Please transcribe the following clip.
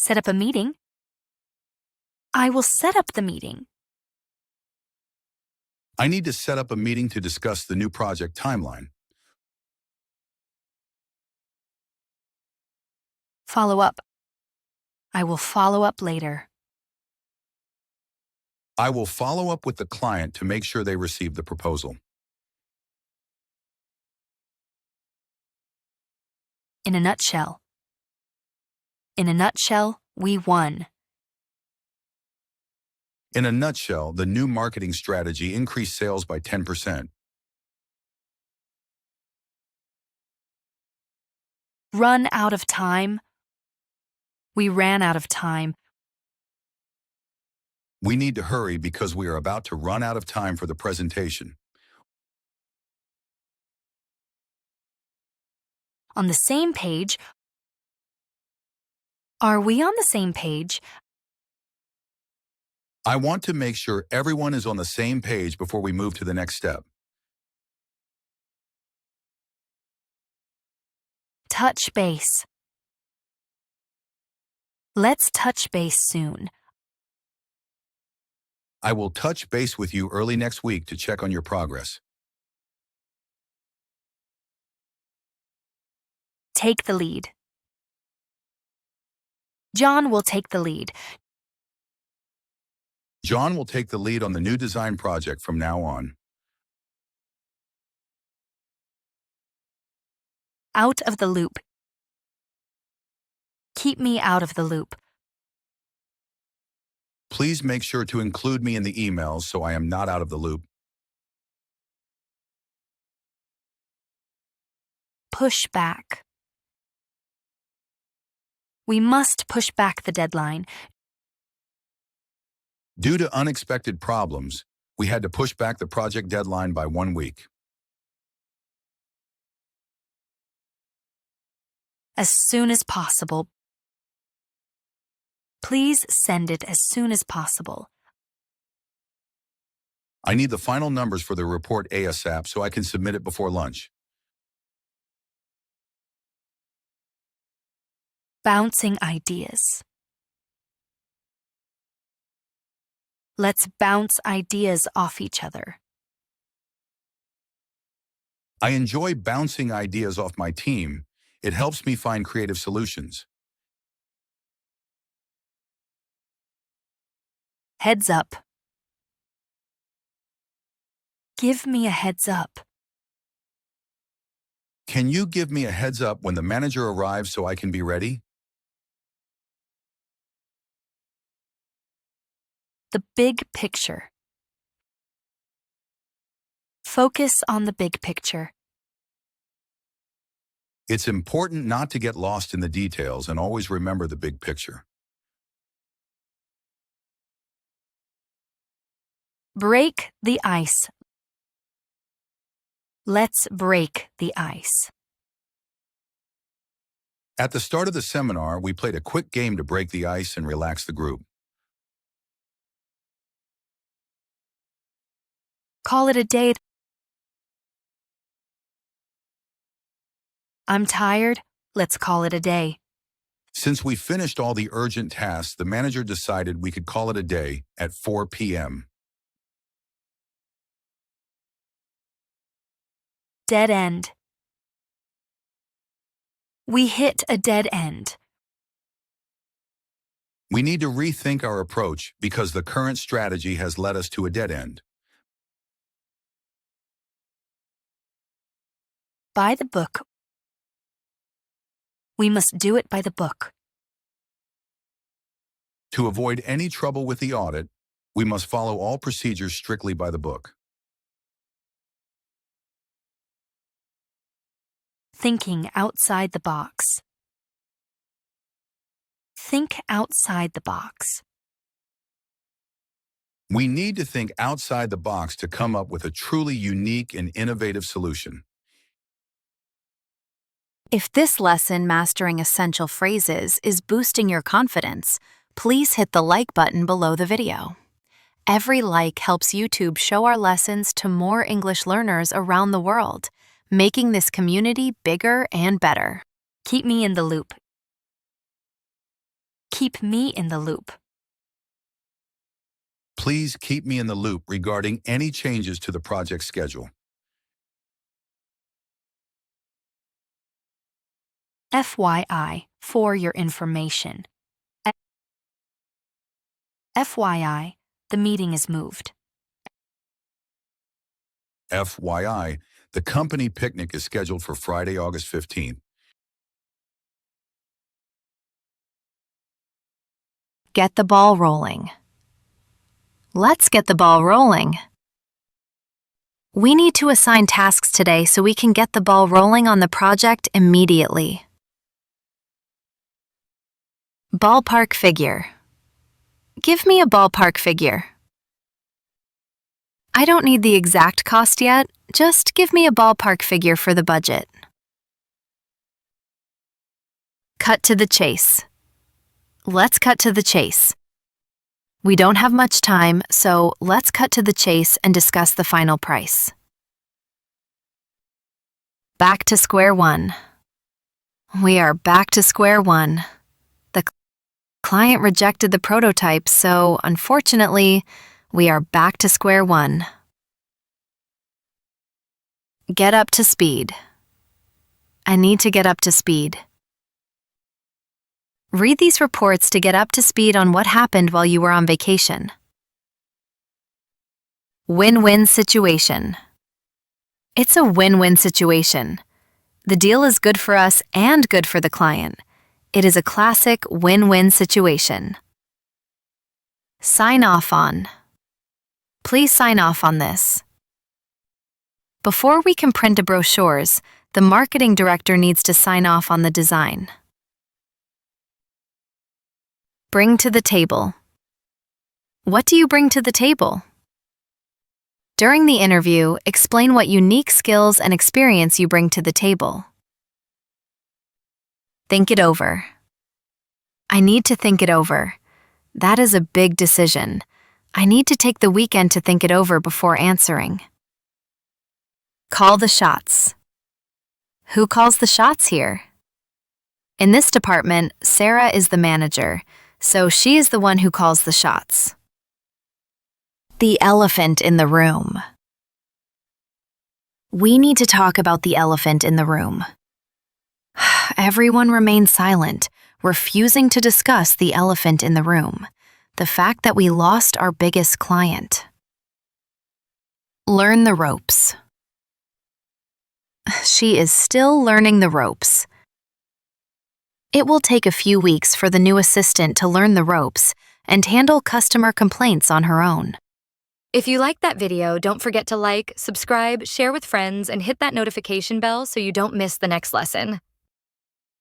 Set up a meeting. I will set up the meeting. I need to set up a meeting to discuss the new project timeline. Follow up. I will follow up later. I will follow up with the client to make sure they receive the proposal. In a nutshell. In a nutshell, we won. In a nutshell, the new marketing strategy increased sales by 10%. Run out of time. We ran out of time. We need to hurry because we are about to run out of time for the presentation. On the same page. Are we on the same page? I want to make sure everyone is on the same page before we move to the next step. Touch base. Let's touch base soon. I will touch base with you early next week to check on your progress. Take the lead. John will take the lead. John will take the lead on the new design project from now on. Out of the loop. Keep me out of the loop. Please make sure to include me in the emails so I am not out of the loop. Push back. We must push back the deadline. Due to unexpected problems, we had to push back the project deadline by 1 week. As soon as possible. Please send it as soon as possible. I need the final numbers for the report ASAP so I can submit it before lunch. Bouncing ideas. Let's bounce ideas off each other. I enjoy bouncing ideas off my team. It helps me find creative solutions. Heads up. Give me a heads up. Can you give me a heads up when the manager arrives so I can be ready? The big picture. Focus on the big picture. It's important not to get lost in the details and always remember the big picture. Break the ice. Let's break the ice. At the start of the seminar, we played a quick game to break the ice and relax the group. Call it a day. I'm tired. Let's call it a day. Since we finished all the urgent tasks, the manager decided we could call it a day at 4 p.m. Dead end. We hit a dead end. We need to rethink our approach because the current strategy has led us to a dead end. By the book. We must do it by the book. To avoid any trouble with the audit, we must follow all procedures strictly by the book. Thinking outside the box. Think outside the box. We need to think outside the box to come up with a truly unique and innovative solution. If this lesson, Mastering Essential Phrases, is boosting your confidence, please hit the like button below the video. Every like helps YouTube show our lessons to more English learners around the world, making this community bigger and better. Keep me in the loop. Keep me in the loop. Please keep me in the loop regarding any changes to the project schedule. FYI, for your information. FYI, the meeting is moved. FYI, the company picnic is scheduled for Friday, August 15th. Get the ball rolling. Let's get the ball rolling. We need to assign tasks today so we can get the ball rolling on the project immediately. Ballpark figure. Give me a ballpark figure. I don't need the exact cost yet, just give me a ballpark figure for the budget. Cut to the chase. Let's cut to the chase. We don't have much time, so let's cut to the chase and discuss the final price. Back to square one. We are back to square one. The client rejected the prototype, so unfortunately, we are back to square one. Get up to speed. I need to get up to speed. Read these reports to get up to speed on what happened while you were on vacation. Win-win situation. It's a win-win situation. The deal is good for us and good for the client. It is a classic win-win situation. Sign off on. Please sign off on this. Before we can print the brochures, the marketing director needs to sign off on the design. Bring to the table. What do you bring to the table? During the interview, explain what unique skills and experience you bring to the table. Think it over. I need to think it over. That is a big decision. I need to take the weekend to think it over before answering. Call the shots. Who calls the shots here? In this department, Sarah is the manager, so she is the one who calls the shots. The elephant in the room. We need to talk about the elephant in the room. Everyone remains silent, refusing to discuss the elephant in the room, the fact that we lost our biggest client. Learn the ropes. She is still learning the ropes. It will take a few weeks for the new assistant to learn the ropes and handle customer complaints on her own. If you liked that video, don't forget to like, subscribe, share with friends, and hit that notification bell so you don't miss the next lesson.